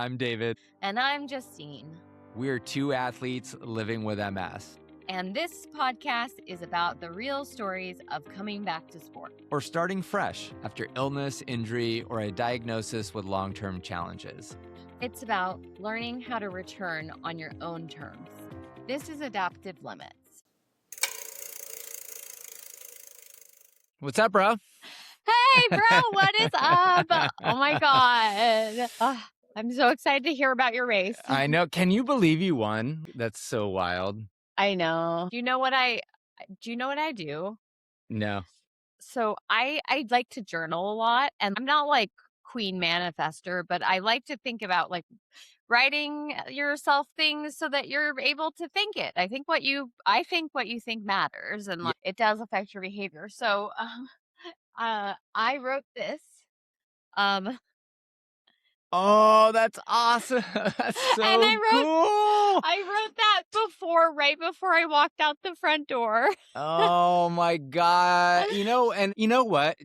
I'm David. And I'm Justine. We're two athletes living with MS. And this podcast is about the real stories of coming back to sport. Or starting fresh after illness, injury, or a diagnosis with long-term challenges. It's about learning how to return on your own terms. This is Adaptive Limits. What's up, bro? Hey, bro, what is up? Oh, my God. I'm so excited to hear about your race. I know. Can you believe you won? That's so wild. I know. Do you know what I do? No. So I like to journal a lot, and I'm not like queen manifester, but I like to think about like writing yourself things so that you're able to think it. I think what you think matters, and like, it does affect your behavior. So I wrote this. Oh, that's awesome. That's so And cool. I wrote that right before I walked out the front door. Oh my God. And you know what?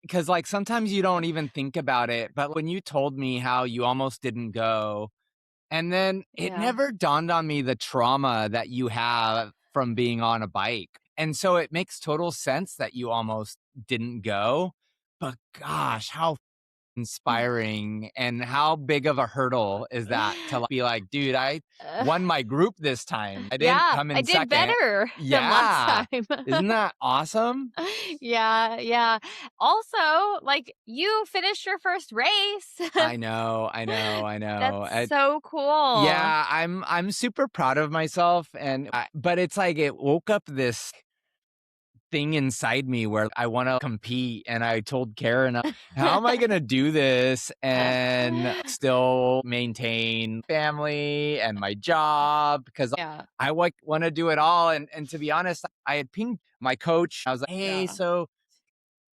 Because like sometimes you don't even think about it, but when you told me how you almost didn't go, and then it never dawned on me the trauma that you have from being on a bike. And so it makes total sense that you almost didn't go. But gosh, how inspiring, and how big of a hurdle is that to be like, dude, I won my group this time. I didn't come in I did second. Better than last time. Isn't that awesome? Yeah. Also, like, you finished your first race. I know. That's so cool. Yeah, I'm super proud of myself, but it's like it woke up this thing inside me where I want to compete. And I told Karen, how am I going to do this and still maintain family and my job? Because I want to do it all. And to be honest, I had pinged my coach. I was like, hey, so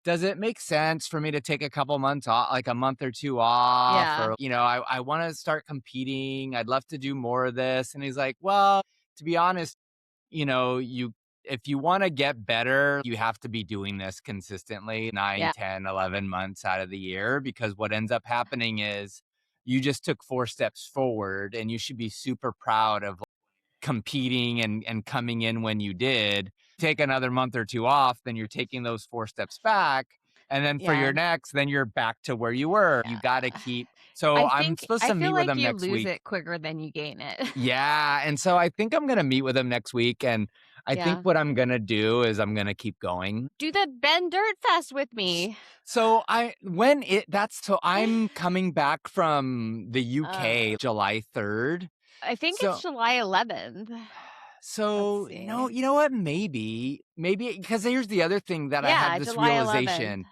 does it make sense for me to take a couple months off, like a month or two off? Or, I want to start competing. I'd love to do more of this. And he's like, well, to be honest, if you want to get better, you have to be doing this consistently 9, 10, 11 months out of the year, because what ends up happening is you just took 4 steps forward, and you should be super proud of competing and coming in when you did. Take another month or two off, then you're taking those 4 steps back. And then for your next, then you're back to where you were. You got to keep. So I'm supposed to meet with him next week. I feel like you lose it quicker than you gain it. Yeah. And so I think I'm going to meet with him next week. And I think what I'm going to do is I'm going to keep going. Do the Bend Dirt Fest with me. So I'm coming back from the UK July 3rd. I think it's July 11th. So, you know what? Maybe, because here's the other thing that I had this July realization. 11th.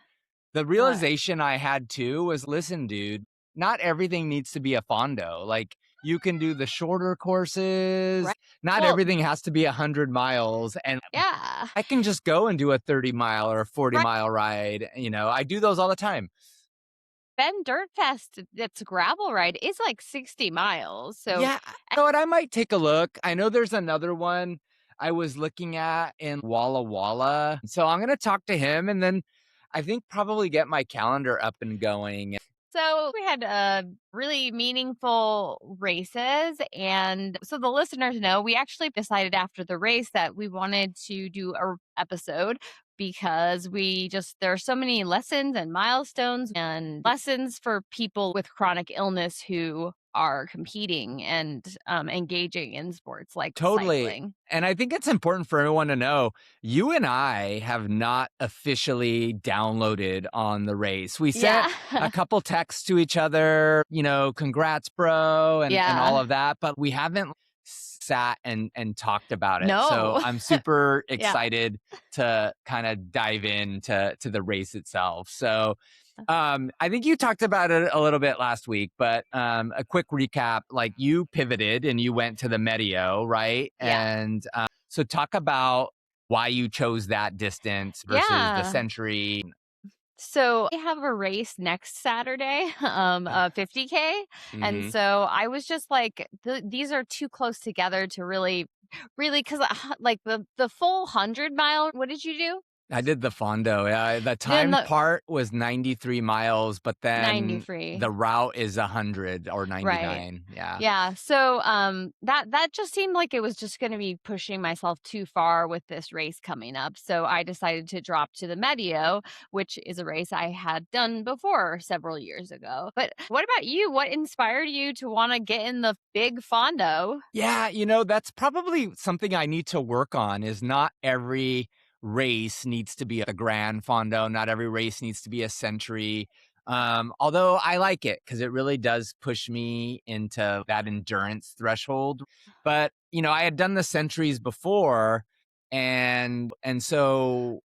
The realization I had too was, listen, dude, not everything needs to be a Fondo. Like, you can do the shorter courses. Right. Not everything has to be 100 miles. And I can just go and do a 30-mile or a 40-mile ride. I do those all the time. Bend Dirt Fest, that's a gravel ride, is like 60 miles. So yeah, you know what? I might take a look. I know there's another one I was looking at in Walla Walla. So I'm going to talk to him, and then I think probably get my calendar up and going. So we had really meaningful races. And so the listeners know, we actually decided after the race that we wanted to do an episode, because there are so many lessons and milestones and lessons for people with chronic illness who are competing and engaging in sports like cycling. And I think it's important for everyone to know, you and I have not officially downloaded on the race. We sent a couple texts to each other, congrats, bro, and all of that, but we haven't sat and talked about it. No. So I'm super excited to kind of dive into the race itself. So I think you talked about it a little bit last week, but a quick recap, like, you pivoted and you went to the Medio, right? Yeah. And so talk about why you chose that distance versus the Century. So I have a race next Saturday, a 50K. And so I was just like, these are too close together to really, because like the full 100-mile, what did you do? I did the Fondo. Yeah, the Then timed the part was 93 miles, but then 93. the route is 100 or Right. 99. Yeah. Yeah, so, that just seemed like it was just gonna be pushing myself too far with this race coming up, so I decided to drop to the Medio, which is a race I had done before several years ago. But what about you? What inspired you to wanna get in the big Fondo? Yeah, that's probably something I need to work on is not every race needs to be a Gran Fondo, not every race needs to be a century. Although I like it because it really does push me into that endurance threshold. But, I had done the centuries before and so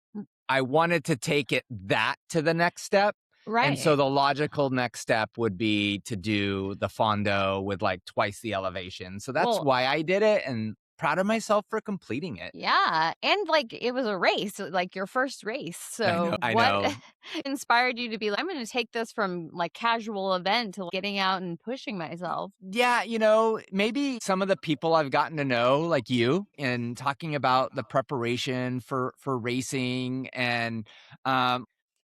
I wanted to take it that to the next step. And so Right. the logical next step would be to do the Fondo with like twice the elevation. So that's Well, why I did it and proud of myself for completing it. yeah, and, like, it was a race, like, your first race, I know. so I what know. inspired you to be like, "I'm gonna take this from, like, casual event to getting out and pushing myself?" Yeah, maybe some of the people I've gotten to know, like you, and talking about the preparation for racing and um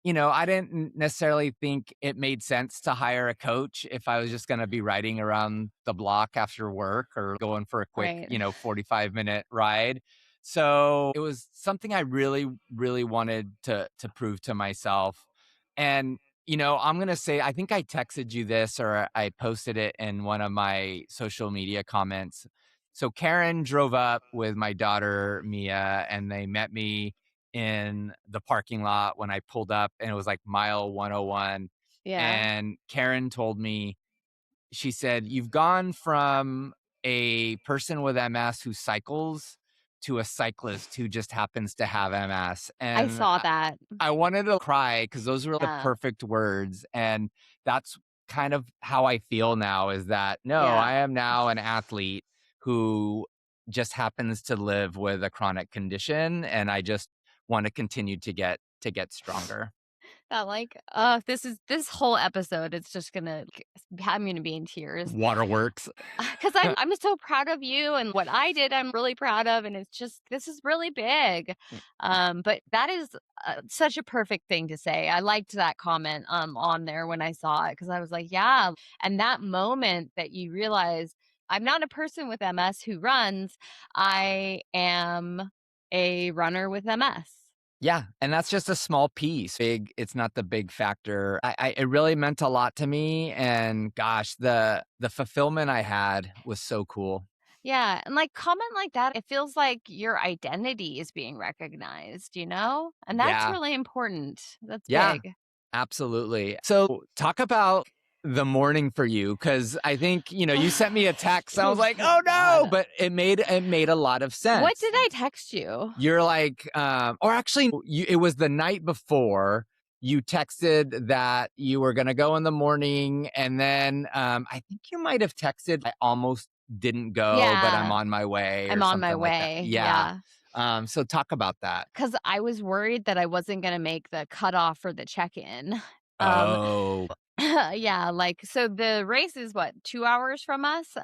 I didn't necessarily think it made sense to hire a coach if I was just gonna be riding around the block after work or going for a quick, Right. 45-minute ride. So, it was something I really, really wanted to prove to myself. And, I'm gonna say I think I texted you this or I posted it in one of my social media comments. So, Karen drove up with my daughter, Mia, and they met me in the parking lot when I pulled up, and it was like mile 101. Yeah. And Karen told me, she said, "You've gone from a person with MS who cycles to a cyclist who just happens to have MS." I And saw that. I wanted to cry because those were the Yeah. perfect words. And that's kind of how I feel now is that no, Yeah. I am now an athlete who just happens to live with a chronic condition. And I just want to continue to get stronger. That, like, this whole episode, it's just gonna I'm gonna be in tears. Waterworks. 'Cause I'm so proud of you and what I did, I'm really proud of, and it's just this is really big. But that is, such a perfect thing to say. I liked that comment, on there when I saw it because I was like, "Yeah," and that moment that you realize, "I'm not a person with MS who runs, I am a runner with MS." Yeah, and that's just a small piece. It's not the big factor. It really meant a lot to me, and gosh, the fulfillment I had was so cool. Yeah, and, like, comment like that, it feels like your identity is being recognized, you know? And that's Yeah, really important. That's yeah, big. absolutely. So talk about the morning for you, because I think you sent me a text. I was Oof, like, oh no, God. but it made a lot of What sense. did I text you? You're like, or actually, it was the night before you texted that you were going to go in the morning. And then I think you might have texted, I almost didn't go, but I'm Yeah, on my way I'm or on my something like that. way, Yeah. yeah. So talk about that. 'Cause I was worried that I wasn't gonna make the cutoff for the check-in. Um, Oh, yeah, like, so the race is what, 2 hours from us?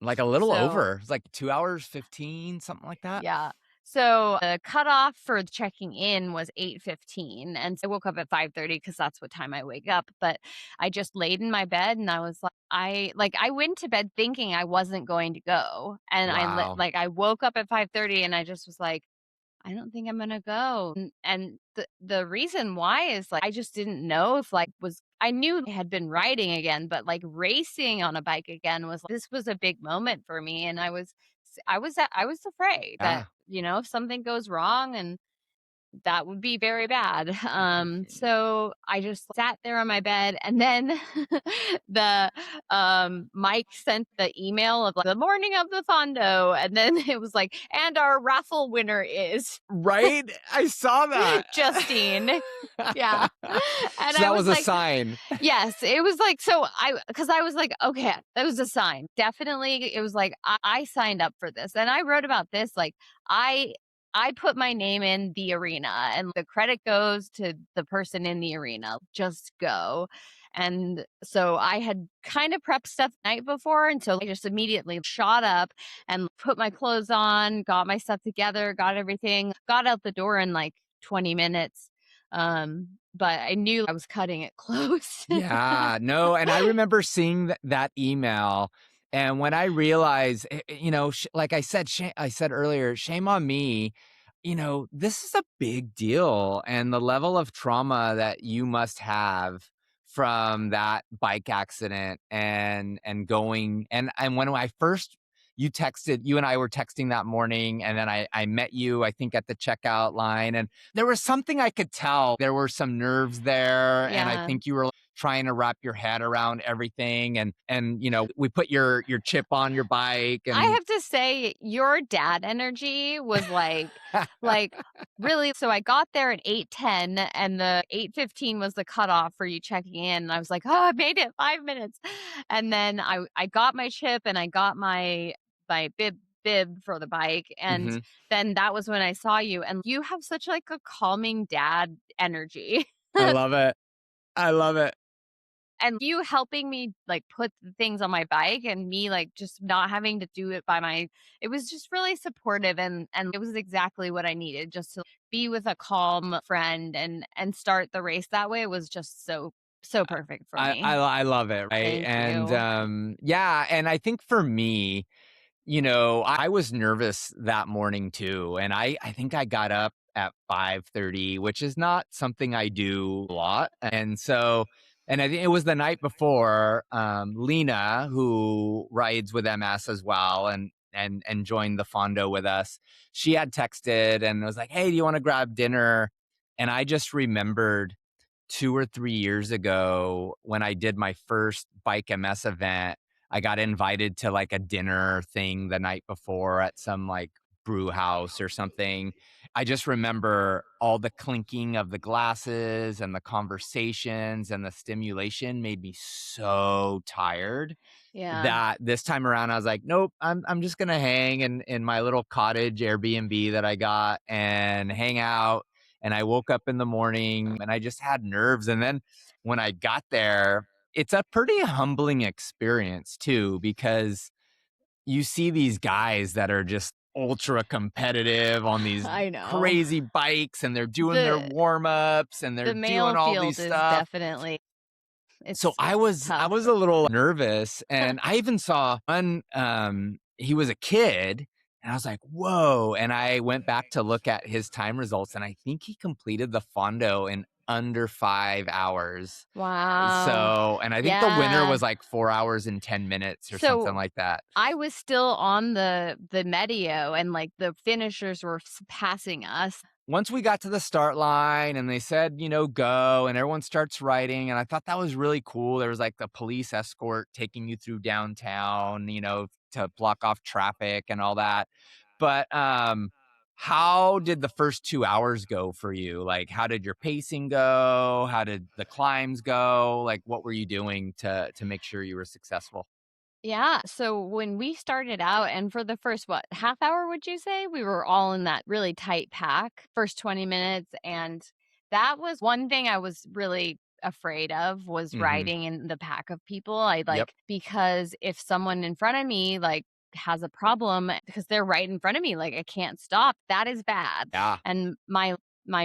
like a little So over. It's like 2 hours, 15, something like that. yeah. So the cutoff for checking in was 8:15, and so I woke up at 5:30 because that's what time I wake up. But I just laid in my bed and I was like, I went to bed thinking I wasn't going to go, and Wow. I woke up at 5:30 and I just was like, I don't think I'm gonna go. And the reason why is like I just didn't know if like was I knew I had been riding again, but like racing on a bike again was this was a big moment for me, and I was afraid that Yeah. if something goes wrong and that would be very bad. So I just sat there on my bed, and then the Mike sent the email of like the morning of the Fondo, and then it was like, and our raffle winner is Right? I saw that. Justine. Yeah. And So I that was was a like, sign. yes, it was like, so because I was like, okay, that was a sign. Definitely. It was like, I signed up for this. And I wrote about this. Like, I, I put my name in the arena and the credit goes to the person in the arena. Just go. And so I had kind of prepped stuff the night before. And so I just immediately shot up and put my clothes on, got my stuff together, got everything, got out the door and like 20 minutes. But I knew I was cutting it close. Yeah, no, and I remember seeing that email, and when I realized, like I said earlier, shame on me. This is a big deal, and the level of trauma that you must have from that bike accident and going and when I first you and I were texting that morning, and then I met you, I think, at the checkout line, and there was something I could tell. There were some nerves there, and I Yeah. think you were trying to wrap your head around everything, and we put your chip on your bike I and have to say your dad energy was like really. So I got there at 8:10 and the 8:15 was the cutoff for you checking in. And I was like, "Oh, I made it 5 minutes." And then I got my chip and I got my bib for the bike, and Mhm. then that was when I saw you, and you have such like a calming dad energy. I love it. I love it. And you helping me, like, put the things on my bike and me, like, just not having to do it by my it was just really supportive, and it was exactly what I needed just to be with a calm friend and start the race that way was just so perfect for me. I love it, right? Thank And, you. yeah, and I think for me, I was nervous that morning too, and I think I got up at 5:30, which is not something I do a lot, and I think it was the night before, Lena, who rides with MS as well and joined the Fondo with us, she had texted and was like, "Hey, do you wanna grab dinner?" And I just remembered 2 or 3 years ago when I did my first Bike MS event, I got invited to, like, a dinner thing the night before at some, like, brew house or something. I just remember all the clinking of the glasses and the conversations and the stimulation made me so tired Yeah. that this time around I was like, "Nope, I'm just gonna hang in my little cottage Airbnb that I got and hang out." And I woke up in the morning and I just had nerves. And then when I got there, it's a pretty humbling experience too, because you see these guys that are just ultra competitive on these I know. crazy bikes and they're doing their The warm-ups and they're the doing male all these field is stuff. definitely So it's I tough. was a little nervous, and I even saw one, he was a kid, and I was like, "Whoa," and I went back to look at his time results, and I think he completed the Fondo in under 5 hours. Wow. So and I think the winner Yeah. was like 4 hours and 10 minutes or something So like that. I was still on the Medio and, like, the finishers were passing us. Once we got to the start line and they said, "Go," and everyone starts writing, and I thought that was really cool. There was, like, the police escort taking you through downtown, to block off traffic and all that. But, how did the first 2 hours go for you? Like, how did your pacing go? How did the climbs go? Like, what were you doing to make sure you were successful? Yeah, so when we started out and for the first, what, half hour, would you say? We were all in that really tight pack, first 20 minutes, and that was one thing I was really afraid of was Mhm. riding in the pack of people. I Yep. like because if someone in front of me, like, has a problem because they're right in front of me, like, I can't stop, that is bad, Yeah. and my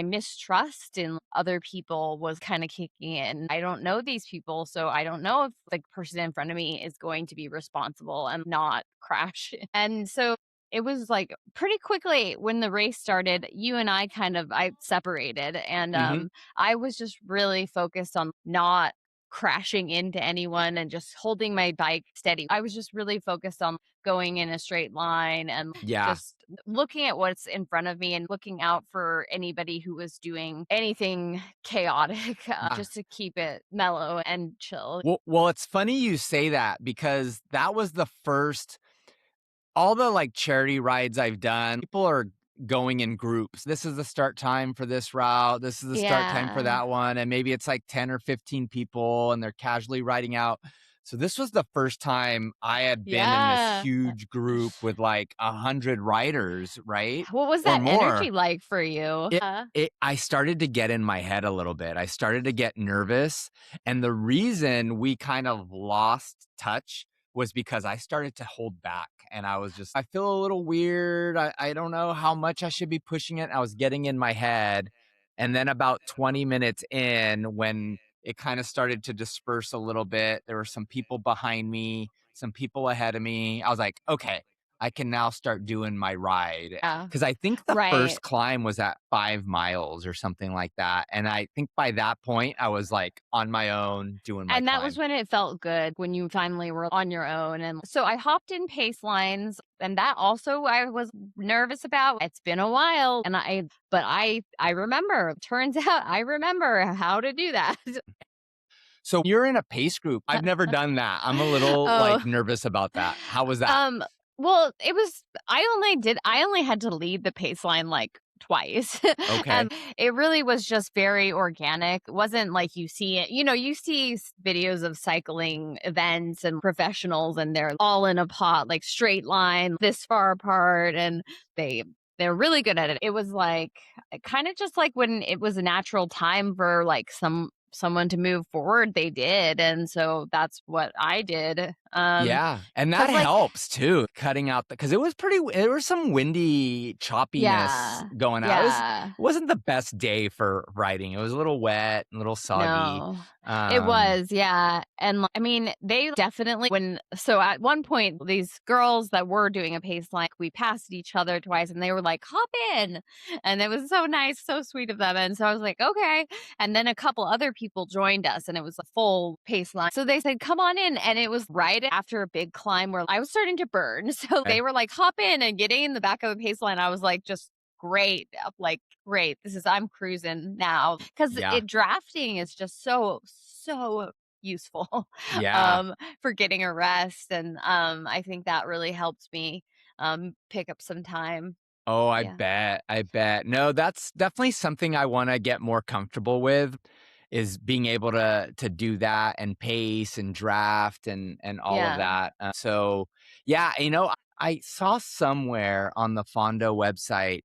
mistrust in other people was kinda kicking in. I don't know these people, so I don't know if the person in front of me is going to be responsible and not crash. And so it was, like, pretty quickly when the race started, you and I separated, and, Mhm. I was just really focused on not crashing into anyone and just holding my bike steady. I was just really focused on going in a straight line and Yeah. just looking at what's in front of me and looking out for anybody who was doing anything chaotic, Yeah. just to keep it mellow and chill. Well, it's funny you say that because that was the first all the, like, charity rides I've done, people are going in groups. This is the start time for this route, this is the start time for Yeah. that one, and maybe it's, like, 10 or 15 people, and they're casually riding out. So this was the first time I had been in this Yeah. huge group with, like, 100 riders, right? What was Or that more. energy like for you? I started to get in my head a little bit. I started to get nervous, and the reason we kind of lost touch was because I started to hold back, and I was just, "I feel a little weird. I don't know how much I should be pushing it." I was getting in my head, And then about 20 minutes in, when it kind of started to disperse a little bit, there were some people behind me, some people ahead of me. I was like, okay, I can now start doing my ride. Yeah. Because I think the Right. first climb was at 5 miles or something like that. And I think by that point, I was like on my own doing my And that was climb. when it felt good when you finally were on your own. And so I hopped in pace lines and that also I was nervous about. It's been a while and I remember. Turns out I remember how to do that. So you're in a pace group. I've never done that. I'm a little Oh, like nervous about that. How was that? um, well, it was I only had to lead the pace line, like, twice, Okay. and it really was just very organic. It wasn't like you see it you see videos of cycling events and professionals, and they're all in a pot, like, straight line, this far apart, and they they're really good at it. It was like, kinda just like when it was a natural time for, like, someone to move forward, they did, and so that's what I did, Yeah, and that 'cause, like helps too, cutting out the because there was some windy choppiness yeah, going out. yeah. It wasn't the best day for riding. It was a little wet, a little soggy. No. It Um, was, yeah, and, I mean, they definitely at one point, these girls that were doing a pace line, we passed each other twice, and they were like, "Hop in," and it was so nice, so sweet of them, and so I was like, "Okay," and then a couple other people joined us, and it was a full pace line, so they said, "Come on in," and it was right after a big climb where I was starting to burn, so okay. they were like, "Hop in," and getting in the back of the pace line, I was like, just great. Like, great. I'm cruising now because Yeah. it drafting is just so useful Yeah. for getting a rest, and I think that really helps me pick up some time. Oh, I Yeah, bet, I bet. No, that's definitely something I wanna get more comfortable with, is being able to do that and pace and draft and all of yeah, that. So, yeah, I saw somewhere on the Fondo website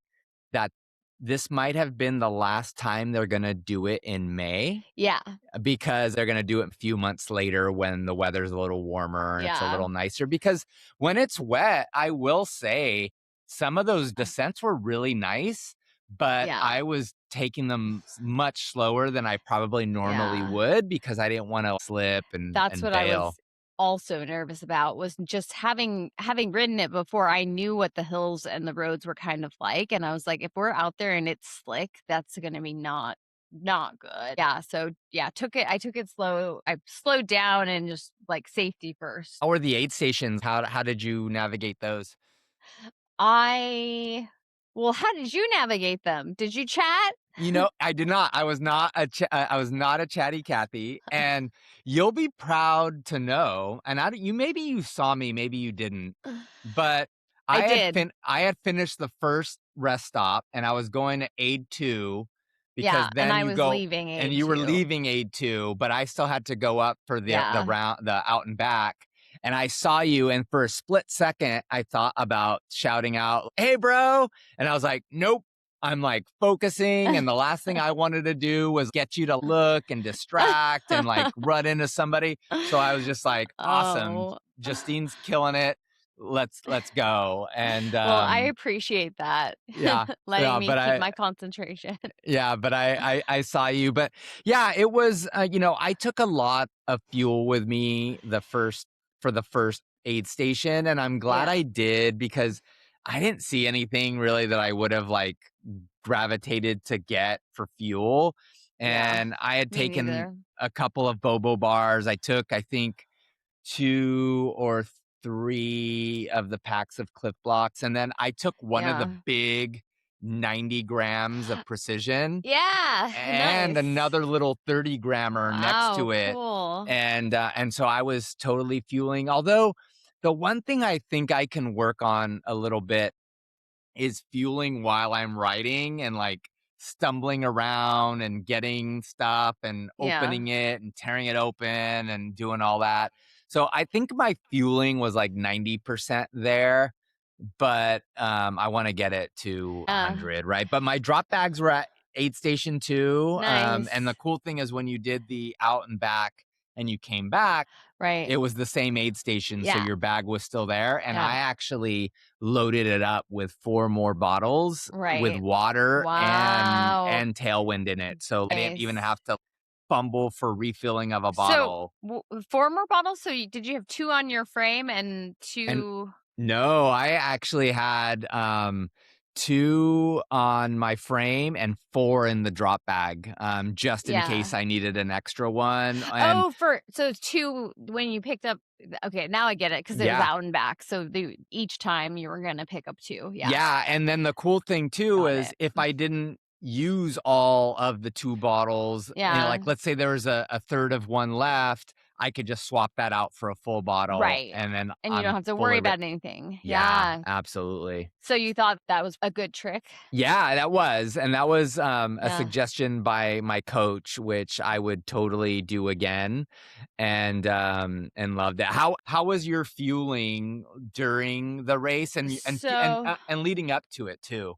that this might have been the last time they're gonna do it in May, yeah, because they're gonna do it a few months later when the weather's a little warmer and it's a yeah, little nicer, because when it's wet, I will say some of those uh, descents were really nice, but yeah. I was taking them much slower than I probably normally Yeah. would because I didn't wanna slip and That's and what I bail. was also nervous about was just having ridden it before, I knew what the hills and the roads were kind of like, and I was like, "If we're out there and it's slick, that's gonna be not good." Yeah, so, yeah, I took it slow. I slowed down and just, like, safety first. How were the aid stations? How did you navigate those? I Well, how did you navigate them? Did you chat? I did not. I was not a chatty Cathy, and you'll be proud to know, and maybe you saw me, maybe you didn't, but I did. I had finished the first rest stop, and I was going to aid 2 because Yeah, and then I you was go leaving and aid you were too. leaving aid 2, but I still had to go up for Yeah. the out and back, and I saw you, and for a split second, I thought about shouting out, "Hey, bro," and I was like, "Nope." I'm like focusing, and the last thing I wanted to do was get you to look and distract and like run into somebody. So I was just like, awesome. Oh. Justine's killing it. Let's go. And Well, I appreciate that, yeah, letting yeah, me but keep my concentration. I saw you. But yeah, it was I took a lot of fuel with me for the first aid station, and I'm glad Yeah, I did because I didn't see anything really that I would have like gravitated to get for fuel. yeah. And I had Me taken neither. a couple of Bobo bars. I took, I think, 2 or 3 of the packs of Cliff Blocks, and then I took one of the Yeah. big 90 grams of Precision Yeah, and nice. another little 30 grammer next Wow, to it, cool. and so I was totally fueling. Although, the one thing I think I can work on a little bit is fueling while I'm writing and, like, stumbling around and getting stuff and Yeah. opening it and tearing it open and doing all that. So I think my fueling was, like, 90% there, but, I wanna get it to Yeah, 100, right? But my drop bags were at aid station 2, and the nice. cool thing is when you did the out and back and you came back, Right. it was the same aid station, so Yeah. your bag was still there, and Yeah. I actually loaded it up with 4 more bottles with Right. water Wow. and Tailwind in it, so I didn't even Nice. have to fumble for refilling of a So, bottle. 4 more bottles? So, did you have 2 on your frame and And 2? no, I actually had, 2 on my frame and 4 in the drop bag, just in case Yeah. I needed an extra one, and Oh, so 2 when you picked up. Okay, now I get it because it was yeah. out and back. So, each time you were gonna pick up 2. Yeah, Yeah, and then the cool thing too got is it. if I didn't use all of the 2 bottles, Yeah, like, let's say there was a third of one left, I could just swap that out for a full bottle, right. and then And you don't I'm have to worry fully re about anything. Yeah, Yeah. absolutely. So, you thought that was a good trick? Yeah, that was, a Yeah. suggestion by my coach, which I would totally do again, and loved it. How was your fueling during the race So and leading up to it too?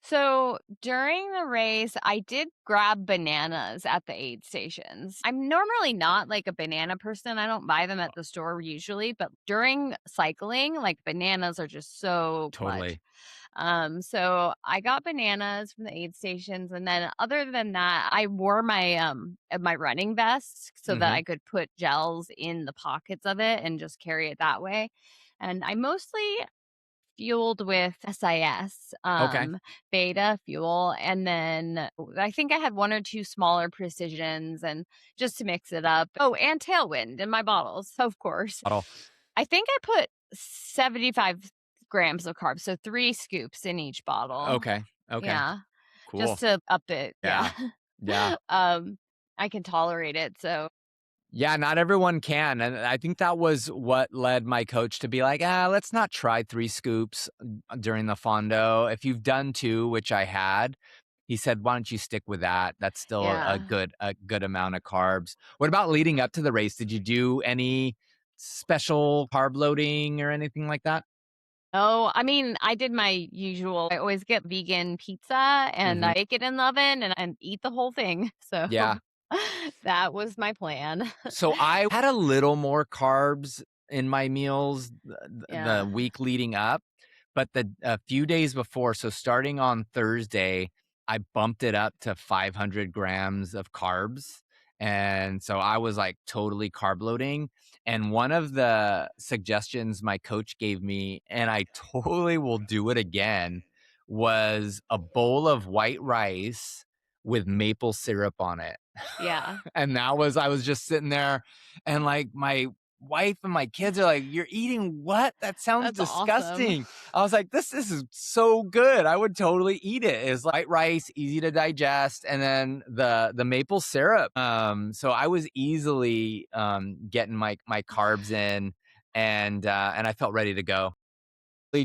So during the race, I did grab bananas at the aid stations. I'm normally not like a banana person. I don't buy them at the store usually, but during cycling, like bananas are just so clutch. Totally. So I got bananas from the aid stations, and then other than that, I wore my running vest so that Mhm. I could put gels in the pockets of it and just carry it that way. And I mostly fueled with SIS, Okay. beta fuel, and then I think I had 1 or 2 smaller precisions and just to mix it up. Oh, and Tailwind in my bottles, of course. Bottle. I think I put 75 grams of carbs, so 3 scoops in each bottle. Okay. Okay. Yeah, Cool. just to up it, yeah. Yeah. Yeah. Um, I can tolerate it, so Yeah, not everyone can, and I think that was what led my coach to be like, let's not try 3 scoops during the Fondo. If you've done 2, which I had, he said, "Why don't you stick with that? That's still yeah. a good amount of carbs." What about leading up to the race? Did you do any special carb loading or anything like that? Oh, I mean, I did my usual. I always get vegan pizza and Mhm. I bake it in the oven and eat the whole thing. So Yeah. that was my plan. So I had a little more carbs in my meals the Yeah. week leading up, but a few days before, so starting on Thursday, I bumped it up to 500 grams of carbs. And so I was like totally carb loading. And one of the suggestions my coach gave me, and I totally will do it again, was a bowl of white rice with maple syrup on it. Yeah. And that was I was just sitting there and like my wife and my kids are like, "You're eating what? That sounds That's awesome. disgusting." I was like, "This is so good. I would totally eat it." It's light rice, easy to digest, and then the maple syrup. So I was easily getting my carbs in and I felt ready to go.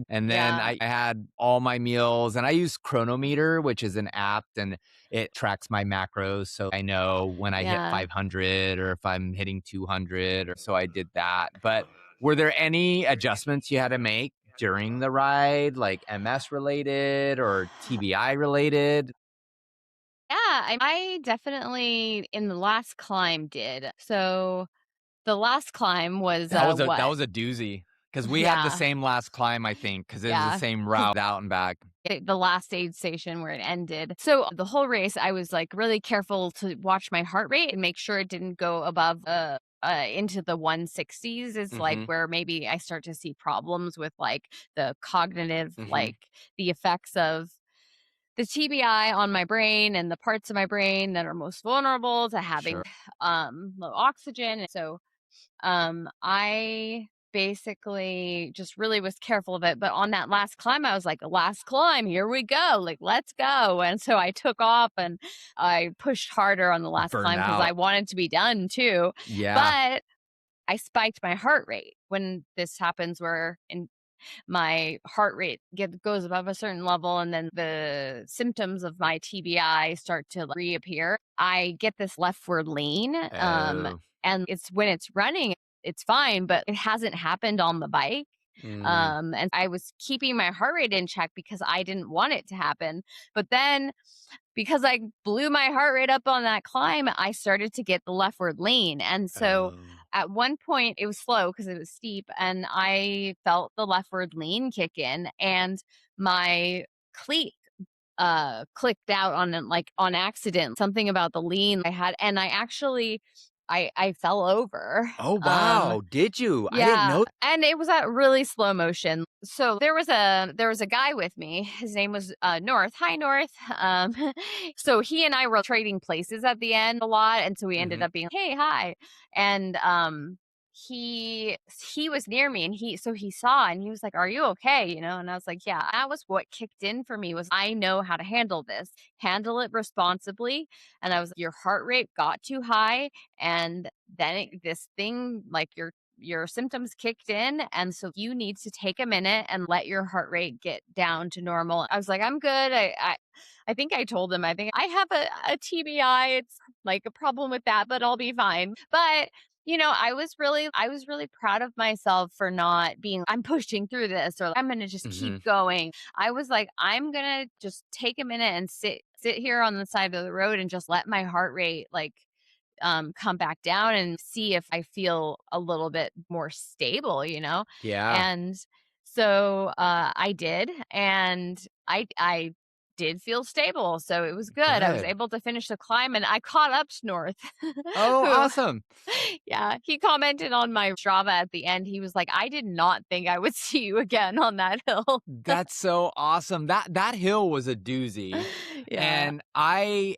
And then Yeah. I had all my meals and I use Chronometer, which is an app and it tracks my macros. So I know when I hit Yeah. 500 or if I'm hitting 200. Or so I did that. But were there any adjustments you had to make during the ride, like MS related or TBI related? Yeah. I definitely in the last climb did. So the last climb was That what? was a doozy because we had the Yeah. same last climb, I think, because it was the Yeah. same 'Cause route out and back. the last aid station where it ended. So the whole race, I was like really careful to watch my heart rate and make sure it didn't go above into the 160s is like Hmm. where maybe I start to see problems with like the cognitive, Hmm. like the effects of the TBI on my brain and the parts of my brain that are most vulnerable to having Sure. low oxygen. And so I basically just really was careful of it. But on that last climb, I was like, last climb, here we go. Like, let's go. And so I took off and I pushed harder on the last Burned climb because I out. wanted to be done too. Yeah. But I spiked my heart rate when this happens where in my heart rate goes above a certain level and then the symptoms of my TBI start to reappear. I get this leftward lean Oh. and it's when it's running it's fine, but it hasn't happened on the bike. Mm. And I was keeping my heart rate in check because I didn't want it to happen. But then because I blew my heart rate up on that climb, I started to get the leftward lean. And so Oh. at one point it was slow because it was steep and I felt the leftward lean kick in and my cleat clicked out on like on accident. Something about the lean I had and I actually I fell over. Oh, Um wow. Did you? I didn't yeah, know. and it was at really slow motion. So there was a guy with me. His name was North. Hi, North. So he and I were trading places at the end a lot, and so we ended Mhm. up being hey, hi, and he was near me and he saw and he was like, are you okay, and I was like, yeah. That was what kicked in for me was I know how to handle this, handle it responsibly. And I was your heart rate got too high and then this thing like your symptoms kicked in and so you need to take a minute and let your heart rate get down to normal. I was like, I'm good. I think I told him I think I have a TBI. It's like a problem with that, but I'll be fine. But I was really proud of myself for not being I'm pushing through this or I'm going to just keep Mhm. going. I was like, I'm going to just take a minute and sit here on the side of the road and just let my heart rate like come back down and see if I feel a little bit more stable. Yeah. And so I did, and I did feel stable. So it was good. I was Good. able to finish the climb and I caught up to North, Oh, who, awesome. yeah, he commented on my Strava at the end. He was like, I did not think I would see you again on that hill. That's so awesome. That hill was a doozy. Yeah. And I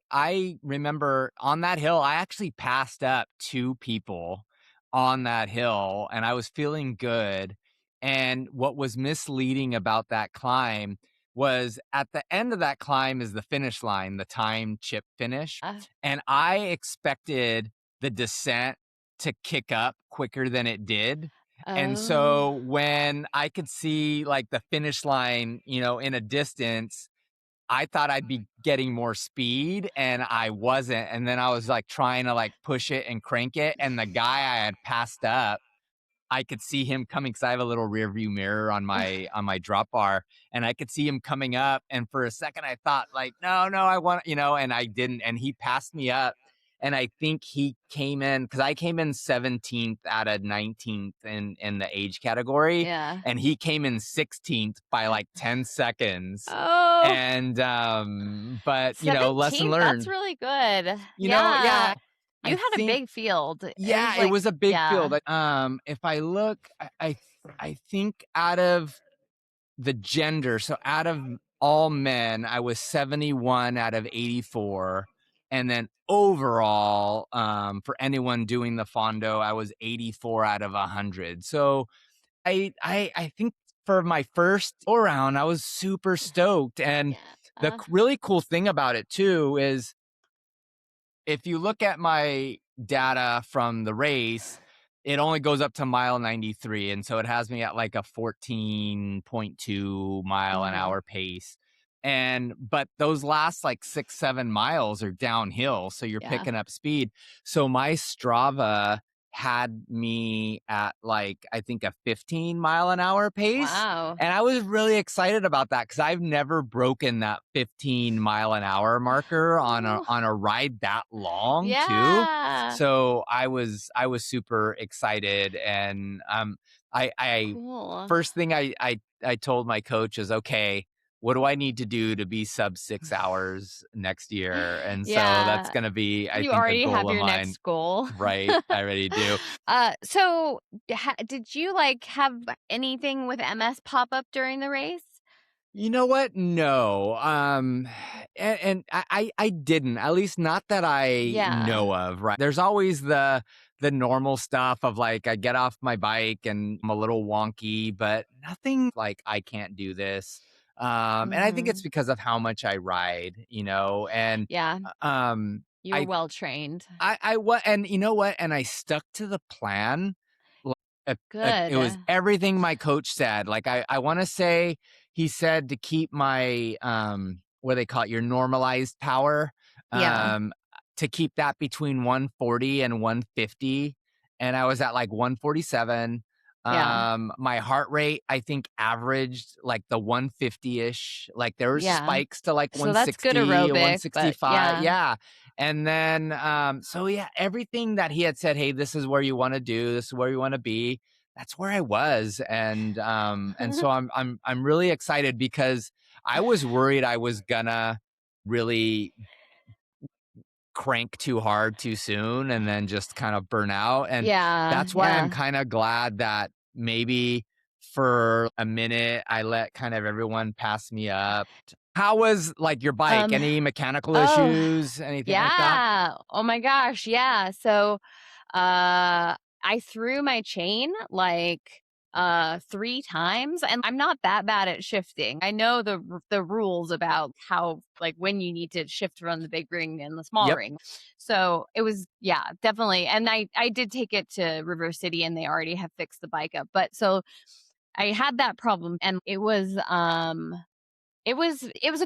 remember on that hill, I actually passed up 2 people on that hill, and I was feeling good. And what was misleading about that climb was at the end of that climb is the finish line, the time chip finish, and I expected the descent to kick up quicker than it did. And Oh. so when I could see, like, the finish line, in a distance, I thought I'd be getting more speed, and I wasn't, and then I was, like, trying to, like, push it and crank it, and the guy I had passed up, I could see him coming because I have a little rear view mirror on my drop bar, and I could see him coming up, and for a second, I thought, like, "No, no, I want," and I didn't, and he passed me up, and I think he came in because I came in 17th out of 19th in the age category, Yeah. and he came in 16th by, like, 10 seconds, Oh. and, but, lesson 17th, that's learned. really good. Yeah, Yeah. I You had a think big field. It was yeah, it like was a big yeah. field. If I look, I think out of the gender, so out of all men, I was 71 out of 84, and then overall, for anyone doing the Fondo, I was 84 out of 100. So I think for my first go around, I was super stoked, and Yeah. the really cool thing about it too is if you look at my data from the race, it only goes up to mile 93. And so it has me at like a 14.2 mile an Mhm. hour pace. But those last like 6, 7 miles are downhill. So you're Yeah. picking up speed. So my Strava had me at like, I think a 15 mile an hour pace. Wow. And I was really excited about that because I've never broken that 15 mile an hour marker Oh. on a ride that long too. Yeah. So I was super excited, and I Cool. first thing I told my coach is, okay, what do I need to do to be sub 6 hours next year? And so that's Yeah. gonna be, I You think, a already goal have of your mine. next goal. Right, I already do. So did you like have anything with MS pop up during the race? You know what? No. And I didn't, at least not that I Yeah. know of, right? There's always the normal stuff of like I get off my bike and I'm a little wonky, but nothing like I can't do this. And I think it's Mhm. because of how much I ride, and Yeah. You were I well trained. I what and you know what? And I stuck to the plan. Like, it Good. was everything my coach said. Like I want to say he said to keep my what do they call it, your normalized power, Yeah. um to keep that between 140 and 150, and I was at like 147. Yeah. My heart rate, I think, averaged like the 150-ish. Like there were Yeah. spikes to like So that's good 160 or aerobic, but 165. yeah. Yeah. And then so yeah, everything that he had said, hey, this is where you want to do, this is where you want to be, that's where I was. And so I'm really excited because I was worried I was gonna really crank too hard too soon and then just kind of burn out. And Yeah, that's why I'm yeah. kind of glad that maybe for a minute I let kind of everyone pass me up. How was like your bike? Um, Any mechanical oh, issues? Anything like that? yeah. Oh my gosh, yeah. So, I threw my chain like 3 times, and I'm not that bad at shifting. I know the rules about how like when you need to shift around the big ring and the small Yep. ring. So, it was yeah, definitely. And I did take it to River City and they already have fixed the bike up. But so I had that problem and it was a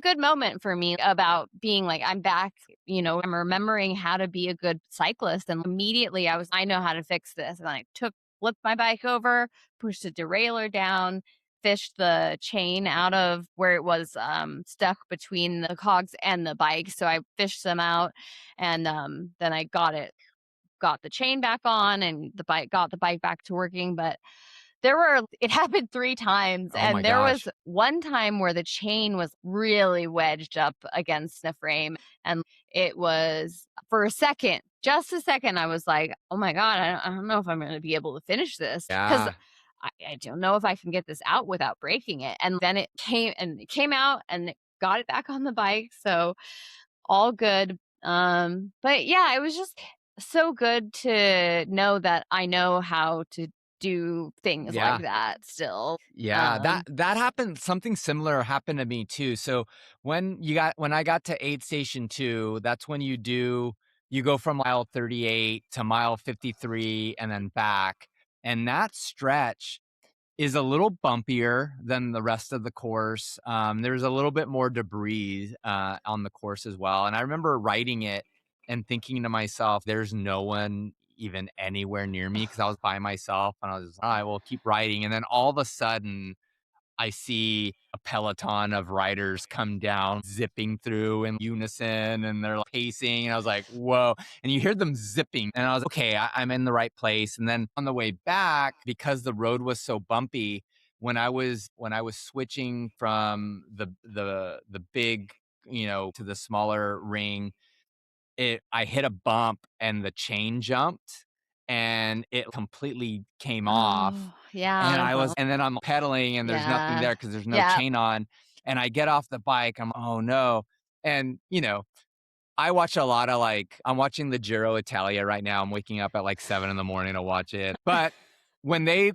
good moment for me about being like, I'm back, I'm remembering how to be a good cyclist. And immediately I know how to fix this. And I flipped my bike over, pushed the derailleur down, fished the chain out of where it was stuck between the cogs and the bike. So I fished them out and then I got the chain back on and got the bike back to working. But it happened 3 times, Oh my and there was gosh. one time where the chain was really wedged up against the frame, and it was for a second, just a second, I was like, "Oh my god, I don't know if I'm gonna be able to finish this because Yeah. I don't know if I can get this out without breaking it." And then it came out, and it got it back on the bike, so all good. But yeah, it was just so good to know that I know how to do things like Yeah. that still. Yeah, that Um, that happened. Something similar happened to me too. So when I got to aid station 2, that's when you go from mile 38 to mile 53 and then back. And that stretch is a little bumpier than the rest of the course. There's a little bit more debris on the course as well. And I remember riding it and thinking to myself, there's no one even anywhere near me because I was by myself and I was, all right, well, keep riding. And then all of a sudden, I see a peloton of riders come down, zipping through in unison, and they're like pacing. And I was like, whoa. And you hear them zipping. And I was, okay, I'm in the right place. And then on the way back, because the road was so bumpy, when I was switching from the big, to the smaller ring, I hit a bump and the chain jumped and it completely came off. oh, yeah, And then I'm pedaling and there's nothing yeah, there because there's no yeah. chain on. And I get off the bike. Oh no. And, I watch a lot of I'm watching the Giro Italia right now. I'm waking up at like 7 in the morning to watch it. But when they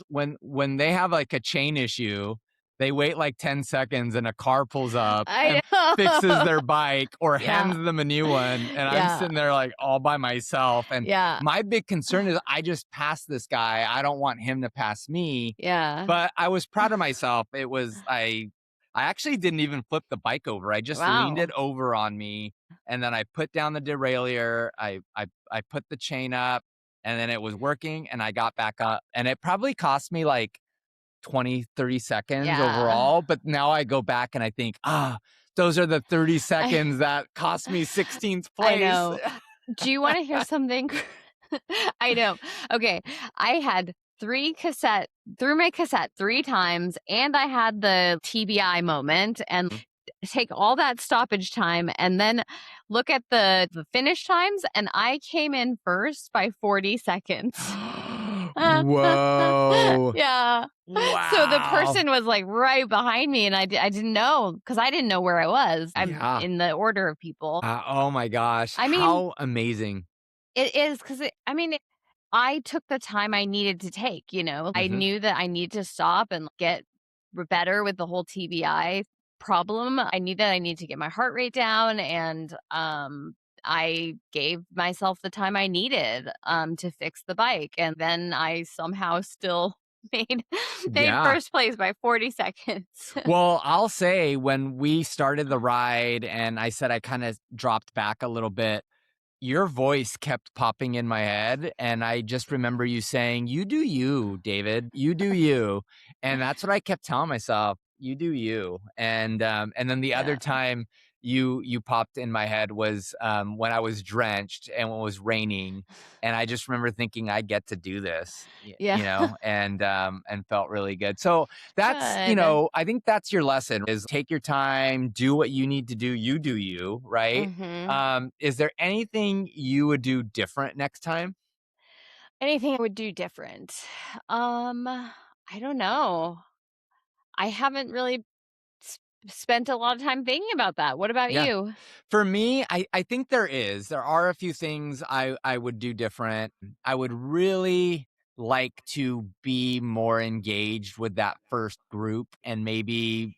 have like a chain issue, they wait like 10 seconds and a car pulls up I and fixes know. their bike or Yeah, hands them a new one. And I'm yeah, sitting there like all by myself. And yeah, my big concern is I just passed this guy. I don't want him to pass me. yeah. But I was proud of myself. I actually didn't even flip the bike over. I just leaned it Wow. over on me and then I put down the derailleur. I put the chain up and then it was working and I got back up. And it probably cost me like 20, 30 seconds Yeah. overall. But now I go back and I think, those are the 30 I seconds that cost me 16th I place. know. Do you wanna hear something? I know. Okay, I had 3 cassette threw my cassette 3 times, and I had the TBI moment, and take all that stoppage time, and then look at the finish times, and I came in first by 40 seconds. Whoa. Yeah. So the Wow. person was, like, right behind me, and I didn't know because I didn't know where I was. I'm Yeah. in the order of people. Oh my gosh. I mean, How amazing. it is 'cause I took the time I needed to take, I Hmm. knew that I need to stop and get better with the whole TBI problem. I knew that I need to get my heart rate down and I gave myself the time I needed to fix the bike and then I somehow still made made Yeah. first place by 40 seconds. Well, I'll say when we started the ride and I said I kind of dropped back a little bit, your voice kept popping in my head, and I just remember you saying, "You do you, David. You do you." And that's what I kept telling myself, "You do you." And then the other Yeah. time you popped in my head was, when I was drenched and when it was raining, and I just remember thinking, "I get to do this," Yeah. and felt really good. So that's, Good. I think that's your lesson is take your time, do what you need to do, you do you, right? Mhm. Is there anything you would do different next time? Anything I would do different? I don't know. I haven't really s spent a lot of time thinking about that. What about Yeah. you? For me, I think there is. There are a few things I would do different. I would really like to be more engaged with that first group and maybe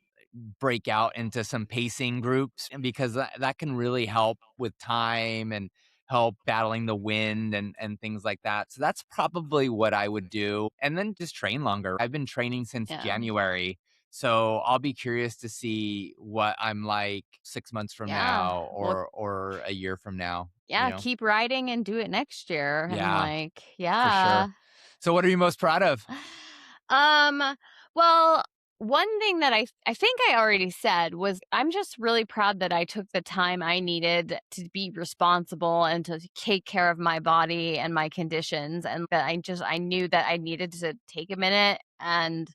break out into some pacing groups, and because that can really help with time and help battling the wind and things like that. So that's probably what I would do. And then just train longer. I've been training since Yeah. January. So I'll be curious to see what I'm like 6 months from Yeah. now Well, or a year from now, yeah, keep riding and do it next year and, Yeah, for yeah. sure. So what are you most proud of? Um, well, one thing that I think I already said was I'm just really proud that I took the time I needed to be responsible and to take care of my body and my conditions, and that I knew that I needed to take a minute, and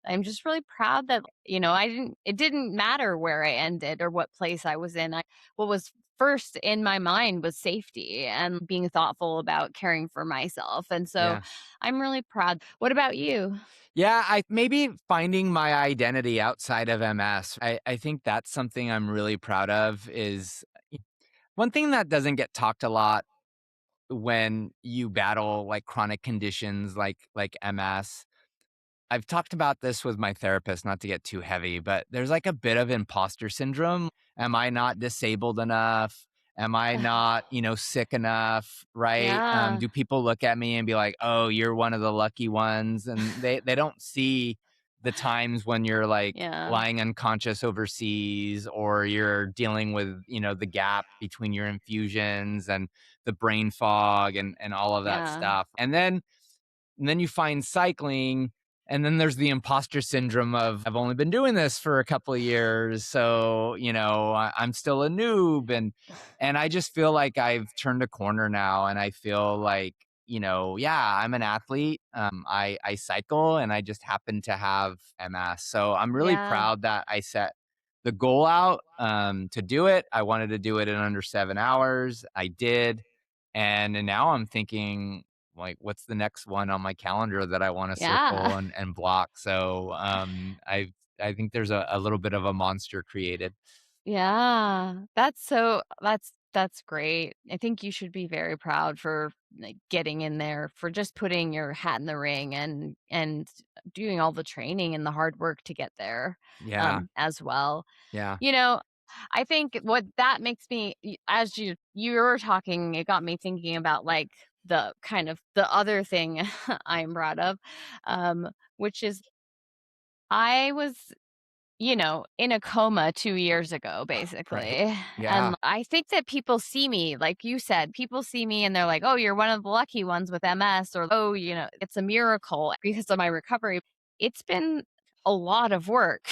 I'm just really proud that, I didn't it didn't matter where I ended or what place I was in. What was first in my mind was safety and being thoughtful about caring for myself. And so Yeah. I'm really proud. What about you? Yeah, I maybe finding my identity outside of MS. I think that's something I'm really proud of is one thing that doesn't get talked a lot when you battle like chronic conditions like MS. I've talked about this with my therapist, not to get too heavy, but there's like a bit of imposter syndrome. Am I not disabled enough? Am I not, sick enough? Right? Yeah. Do people look at me and be like, "Oh, you're one of the lucky ones," and they don't see the times when you're like Yeah. lying unconscious overseas or you're dealing with the gap between your infusions and the brain fog and all of that Yeah. stuff, and then you find cycling, and then there's the imposter syndrome of I've only been doing this for a couple of years, so I'm still a noob, and I just feel like I've turned a corner now, and I feel like yeah, I'm an athlete. I cycle, and I just happen to have MS, so I'm really Yeah. proud that I set the goal out to do it. I wanted to do it in under 7 hours. I did, and now I'm thinking like what's the next one on my calendar that I want to Yeah. circle and block. So I think there's a little bit of a monster created. Yeah. That's great. I think you should be very proud for, like, getting in there, for just putting your hat in the ring and doing all the training and the hard work to get there, Yeah, as well. yeah, You know, I think what that makes me as you were talking, it got me thinking about, like, the kind of the other thing I'm proud of, um, which is I was, in a coma 2 years ago, right, basically, yeah, and I think that people see me, like you said, people see me and they're like, "Oh, you're one of the lucky ones with MS," or, "Oh, it's a miracle because of my recovery." It's been a lot of work.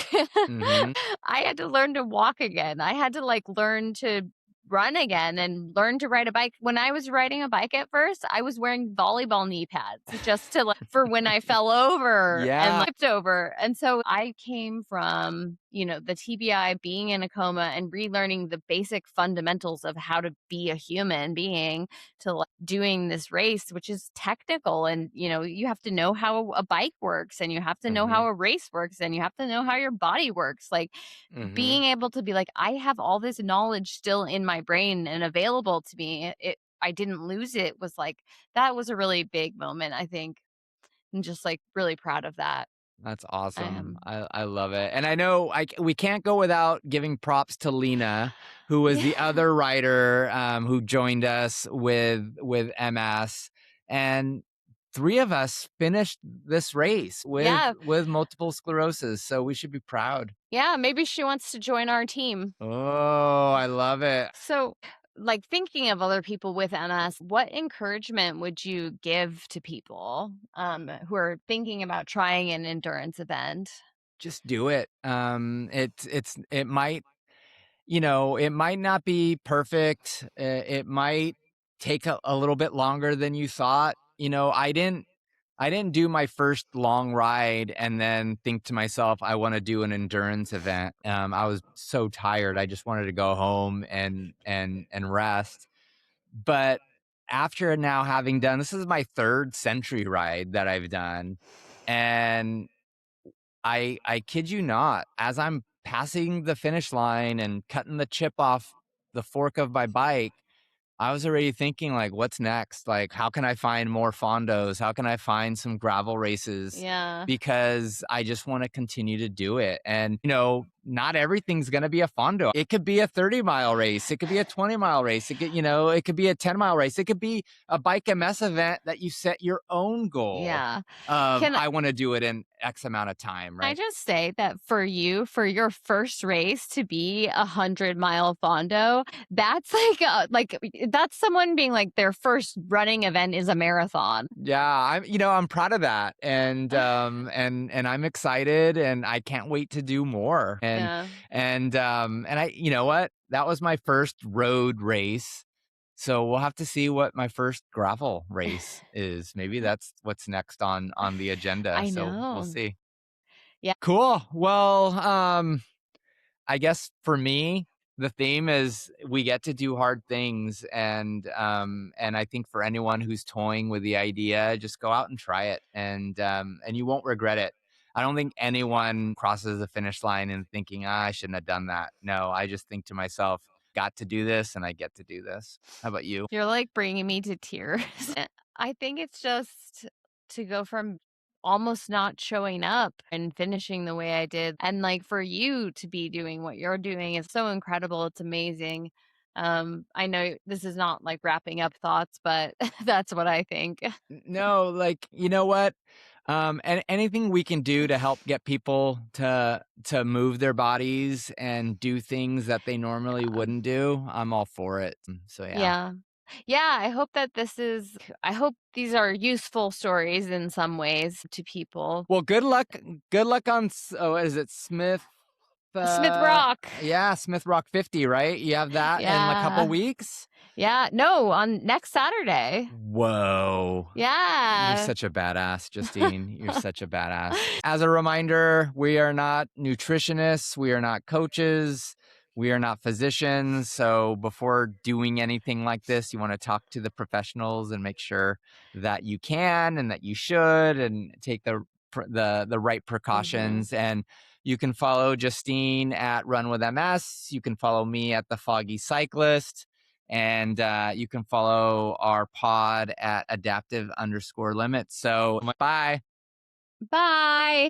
mm-hmm, I had to learn to walk again. I had to, like, learn to run again and learn to ride a bike. When I was riding a bike at first, I was wearing volleyball knee pads just to, like, for when I fell over and, yeah, like, tipped over. And so I came from, the TBI, being in a coma and relearning the basic fundamentals of how to be a human being, to, like, doing this race, which is technical. And, you have to know how a bike works, and you have to know mm-hmm, how a race works, and you have to know how your body works. Like, mm-hmm. being able to be like, I have all this knowledge still in my brain and available to me. I didn't lose it, was like, that was a really big moment, I think. I'm just, like, really proud of that. That's I awesome. am. I love it. And I know we can't go without giving props to Lena, who was the Yeah. other writer who joined us with MS, and three of us finished this race with Yeah. with multiple sclerosis. So we should be proud. Yeah, maybe she wants to join our team. Oh, I love it. So like thinking of other people with MS, what encouragement would you give to people who are thinking about trying an endurance event? Just do it. It might, it might not be perfect. It might take a little bit longer than you thought. I didn't do my first long ride and then think to myself, I want to do an endurance event. I was so tired. I just wanted to go home and rest. But after now having done, this is my third century ride that I've done. And I kid you not, as I'm passing the finish line and cutting the chip off the fork of my bike, I was already thinking like, what's next? Like, how can I find more fondos? How can I find some gravel races? Yeah. Because I just want to continue to do it. And, not everything's going to be a fondo. It could be a 30-mile race. It could be a 20-mile race. It could be a 10-mile race. It could be a bike MS event that you set your own goal Yeah. of, Can I want to do it in X amount of time, I right? just say that for you, for your first race to be 100-mile fondo, that's that's someone being like their first running event is a marathon. Yeah, I'm proud of that, and I'm excited, and I can't wait to do more. Yeah. And I, you know what? That was my first road race, so we'll have to see what my first gravel race is. Maybe that's what's next on the agenda. I So we'll know. see. Yeah. Cool. Well, I guess for me, the theme is we get to do hard things, and I think for anyone who's toying with the idea, just go out and try it, and you won't regret it. I don't think anyone crosses the finish line and thinking, I shouldn't have done that. No, I just think to myself, got to do this, and I get to do this. How about you? You're like bringing me to tears. I think it's just to go from almost not showing up and finishing the way I did. And like for you to be doing what you're doing is so incredible. It's amazing. I know this is not like wrapping up thoughts, but that's what I think. No, like, you know what? And anything we can do to help get people to move their bodies and do things that they normally wouldn't do, I'm all for it. So yeah. Yeah. Yeah, I hope these are useful stories in some ways to people. Well, good luck. Good luck on. What is it, Smith? Smith Rock. Yeah, Smith Rock 50, right? You have that in a couple Yeah. weeks. Yeah. No, on next Saturday. Whoa. You're Yeah. such a badass, Justine. You're such a badass. As a reminder, we are not nutritionists. We are not coaches. We are not physicians. So before doing anything like this, you want to talk to the professionals and make sure that you can and that you should and take the right Mhm. precautions. And you can follow Justine at Run with MS. You can follow me at The Foggy Cyclist. And you can follow our pod at adaptive_limits. So bye. Bye.